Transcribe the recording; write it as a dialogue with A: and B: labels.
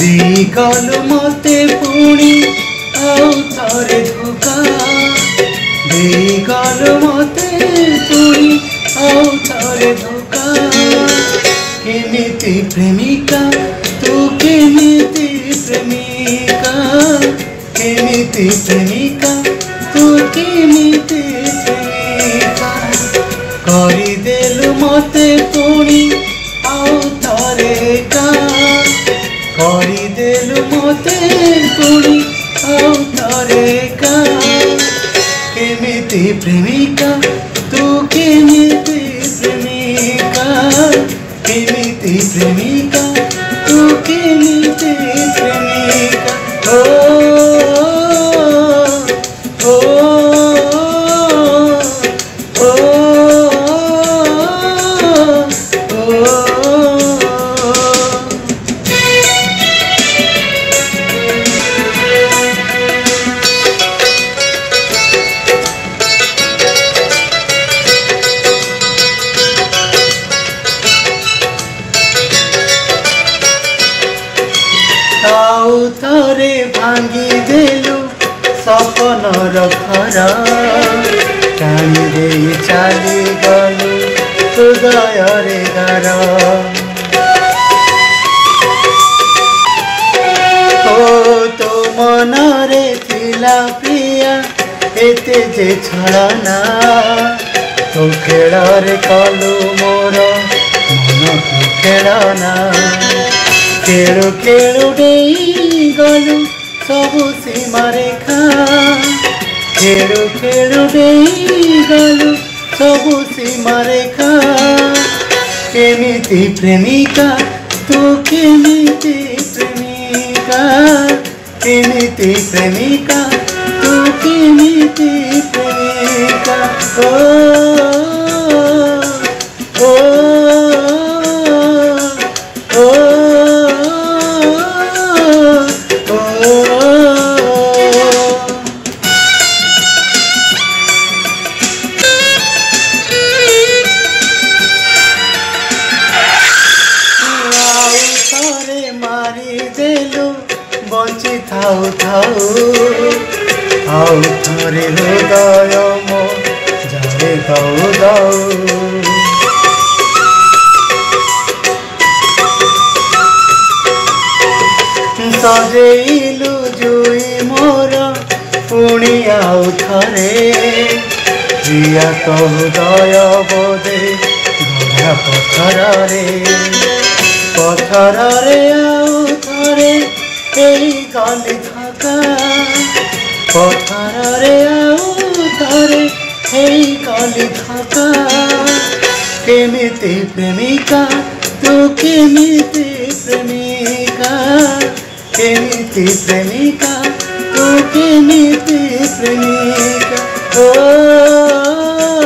A: ଦେଇଗଲୁ ମତେ ପୁଣି ଆଉ ଥରେ ଧୋକା ଦେଇଗଲୁ ମତେ ପୁଣି ଆଉ ଥରେ ଧୋକା କେମିତି ପ୍ରେମିକା ତୁ କେମିତି ପ୍ରେମିକା କେମିତି ପ୍ରେମିକା ତୁ କେମିତି ପ୍ରେମିକା କରିଦେଲୁ ମତେ ପୁଣି ଆଉ ଥରେ କା କରିଦେଲୁ ମତେ ପୁଣି ଆଉ ଥରେ କା କେମିତି ପ୍ରେମିକା ତୁ କେମିତି ପ୍ରେମିକା କେମିତି ପ୍ରେମିକା ତୁ କେମିତି ପ୍ରେମିକା ଓ ଓ ଓ ଆଉ ଥରେ ଭାଙ୍ଗିଦେଲୁ ସପନର ଘର ଟାଣି ଦେଇ ଚାଲିଗଲୁ ହୃଦୟରେ ଗାର ଓ ତୋ ମନରେ ଥିଲା ପ୍ରିୟା ଏତେ ଯେ ଛଳନା ତୋ ଖେଳରେ କଲୁ ମୋର ମନକୁ ଖେଳନା खेलु खेलु डेई गलु सबु सीमा रेखा खेलु खेलु डेई गलु सबु सीमा रेखा केमिति प्रेमिका तू केमिति प्रेमिका केमिति प्रेमिका तू केमिति प्रेमिका ओ ओ बंची थाऊ थाऊ आउ थरे हृदय मो जाए दाऊ दाऊ सजेलु जुई मोर पुणी आउ थरे प्रिया तो हृदय बोधे गढ़ा पथर रे आउ थरे गली धक्का पथर रे आउ थरे गली धक्का केमिति प्रेमिका तू केमिति प्रेमिका केमिति प्रेमिका तू केमिति प्रेमिका ओ